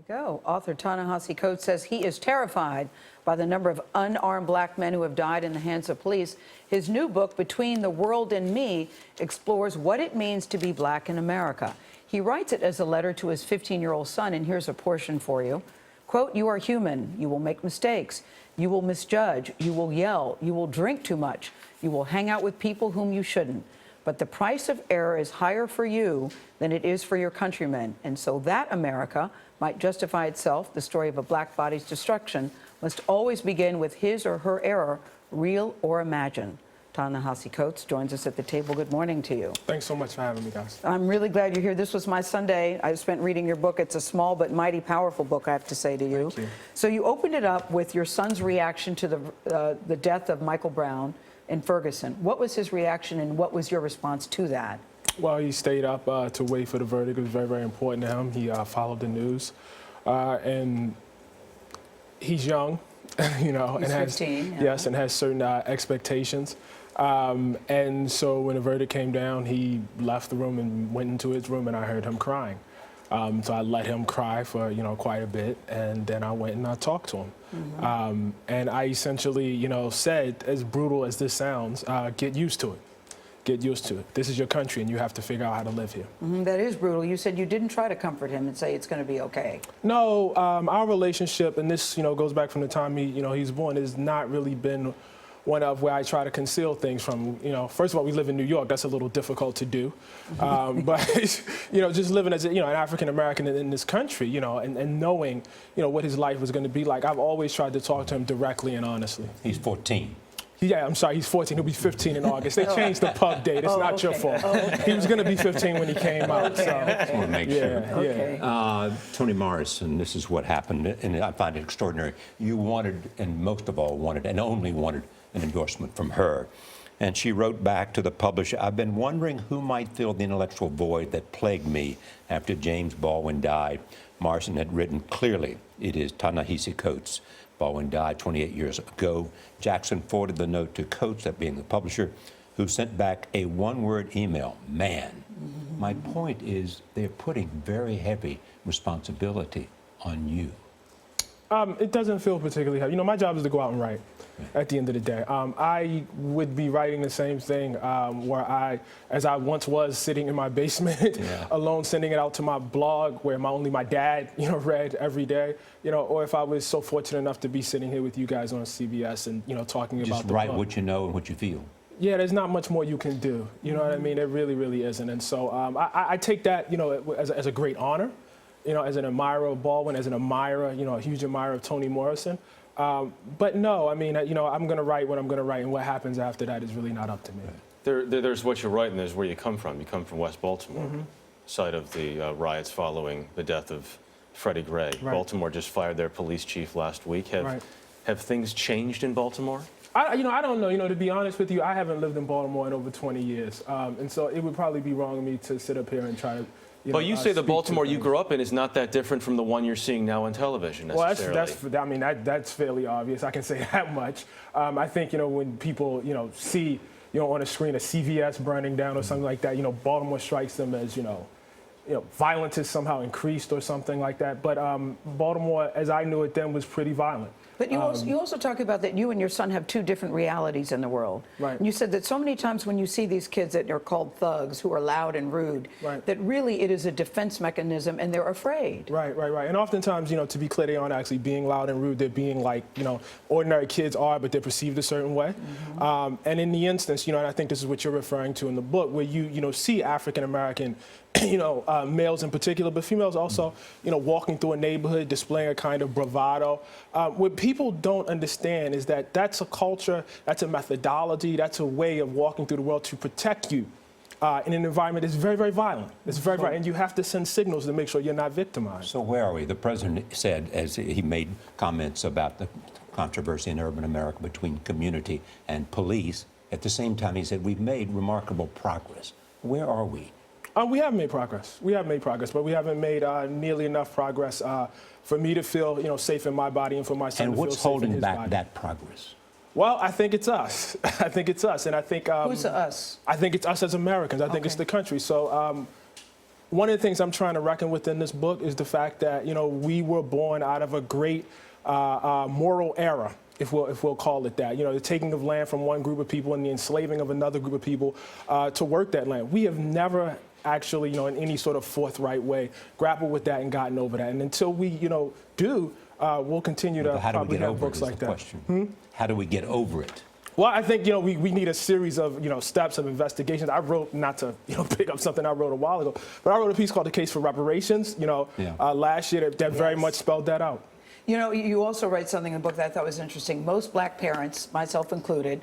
Go. Author Ta-Nehisi Coates says he is terrified by the number of unarmed black men who have died in the hands of police. His new book, Between the World and Me, explores what it means to be black in America. He writes it as a letter to his 15-year-old son, and here's a portion for you. Quote, "You are human. You will make mistakes. You will misjudge. You will yell. You will drink too much. You will hang out with people whom you shouldn't. But the price of error is higher for you than it is for your countrymen. And so that America might justify itself, the story of a black body's destruction, must always begin with his or her error, real or imagined." Ta-Nehisi Coates joins us at the table. Good morning to you. Thanks so much for having me, guys. I'm really glad you're here. This was my Sunday. I spent reading your book. It's a small but mighty powerful book, I have to say to you. Thank you. So you opened it up with your son's reaction to the death of Michael Brown in Ferguson. What was his reaction, and what was your response to that? Well, he stayed up to wait for the verdict. It was very, very important to him. He followed the news. And he's young, you know. He's and has 15, yeah. Yes, and has certain expectations. And so when the verdict came down, he left the room and went into his room, and I heard him crying. So I let him cry for, quite a bit, and then I went and I talked to him. Mm-hmm. And I essentially, said, as brutal as this sounds, get used to it. Get used to it. This is your country, and you have to figure out how to live here. Mm-hmm. That is brutal. You said you didn't try to comfort him and say it's going to be okay. No, our relationship, and this, goes back from the time he's born, has not really been one of where I try to conceal things from, first of all, we live in New York. That's a little difficult to do. But, just living as, an African-American in this country, and knowing, what his life was going to be like, I've always tried to talk to him directly and honestly. He's 14. Yeah, I'm sorry, he's 14. He'll be 15 in August. They changed the pub date. It's not your fault. He was going to be 15 when he came out. So. I just want to make sure. Okay. Toni Morrison, this is what happened, and I find it extraordinary. You wanted, and most of all wanted, and only wanted, an endorsement from her. And she wrote back to the publisher, "I've been wondering who might fill the intellectual void that plagued me after James Baldwin died." Morrison had written clearly, "It is Ta-Nehisi Coates. Baldwin died 28 years ago." Jackson forwarded the note to Coates, that being the publisher, who sent back a one-word email, "Man." Mm-hmm. My point is they're putting very heavy responsibility on you. It doesn't feel particularly heavy. My job is to go out and write at the end of the day. I would be writing the same thing where as I once was, sitting in my basement alone, sending it out to my blog where only my dad, read every day, or if I was so fortunate enough to be sitting here with you guys on CBS and, talking about the book. Just write what you know and what you feel. Yeah, there's not much more you can do. You know what I mean? It really, really isn't. And so I take that, as a great honor. As an admirer of Baldwin, as an admirer, a huge admirer of Toni Morrison. But no, I mean, I'm going to write what I'm going to write, and what happens after that is really not up to me. There's what you write, and there's where you come from. You come from West Baltimore, site of the riots following the death of Freddie Gray. Right. Baltimore just fired their police chief last week. Have things changed in Baltimore? I don't know. To be honest with you, I haven't lived in Baltimore in over 20 years. And so it would probably be wrong of me to sit up here and try to... But you say the Baltimore you grew up in is not that different from the one you're seeing now on television, necessarily. Well, that's fairly obvious. I can say that much. I think, when people, see, on a screen a CVS burning down or something like that, Baltimore strikes them as, violence is somehow increased or something like that. But Baltimore, as I knew it then, was pretty violent. But you also talk about that you and your son have two different realities in the world. Right. And you said that so many times when you see these kids that are called thugs, who are loud and rude, that really it is a defense mechanism and they're afraid. Right. And oftentimes, to be clear, they aren't actually being loud and rude. They're being like, ordinary kids are, but they're perceived a certain way. Mm-hmm. And in the instance, and I think this is what you're referring to in the book, where you see African-American males in particular, but females also, walking through a neighborhood, displaying a kind of bravado. What people don't understand is that that's a culture, that's a methodology, that's a way of walking through the world to protect you in an environment that's very, very violent. It's very violent, and you have to send signals to make sure you're not victimized. So where are we? The president said, as he made comments about the controversy in urban America between community and police, at the same time he said, we've made remarkable progress. Where are we? We have made progress. We have made progress, but we haven't made nearly enough progress for me to feel, safe in my body and for my son to feel safe in his body. And what's holding back that progress? Well, I think it's us. I think it's us, and I think who's us? I think it's us as Americans. I think it's the country. So, one of the things I'm trying to reckon with in this book is the fact that, we were born out of a great moral era, if we'll call it that. The taking of land from one group of people and the enslaving of another group of people to work that land. We have never actually, in any sort of forthright way, grappled with that and gotten over that. And until we, do, we'll continue to probably have books like that. How do we get over it? Well, I think, we need a series of, steps of investigations. I wrote, not to, pick up something I wrote a while ago, but I wrote a piece called The Case for Reparations, last year that very much spelled that out. You also write something in the book that I thought was interesting. Most black parents, myself included,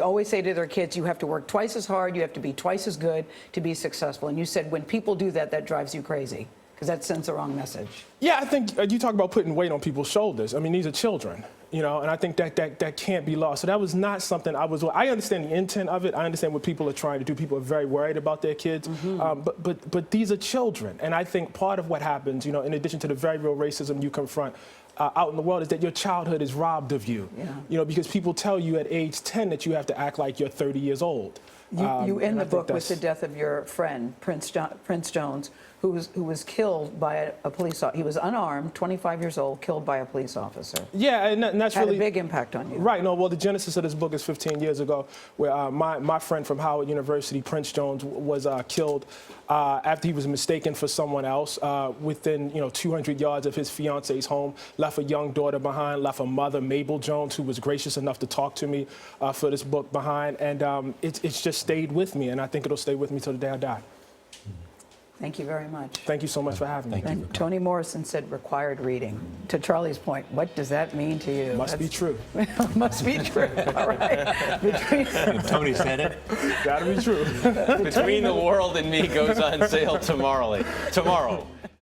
always say to their kids, you have to work twice as hard, you have to be twice as good to be successful. And you said when people do that, that drives you crazy, because that sends the wrong message. Yeah, I think you talk about putting weight on people's shoulders. I mean, these are children, and I think that can't be lost. So that was not something I understand the intent of it. I understand what people are trying to do. People are very worried about their kids. But these are children. And I think part of what happens, in addition to the very real racism you confront out in the world, is that your childhood is robbed of you. Because people tell you at age 10 that you have to act like you're 30 years old. You end the book with the death of your friend, Prince Jones, who was killed by a police officer. He was unarmed, 25 years old, killed by a police officer. Yeah, and that's had really a big impact on you. Right. No, well, the genesis of this book is 15 years ago, where my friend from Howard University, Prince Jones, was killed after he was mistaken for someone else within 200 yards of his fiance's home. Left a young daughter behind. Left a mother, Mabel Jones, who was gracious enough to talk to me for this book behind, and it's just stayed with me, and I think it'll stay with me till the day I die. Thank you very much. Thank you so much for having me. And Toni Morrison said required reading. To Charlie's point, what does that mean to you? Must be true. Must be true. All right. Tony said it. Gotta be true. Between the World and Me goes on sale tomorrow.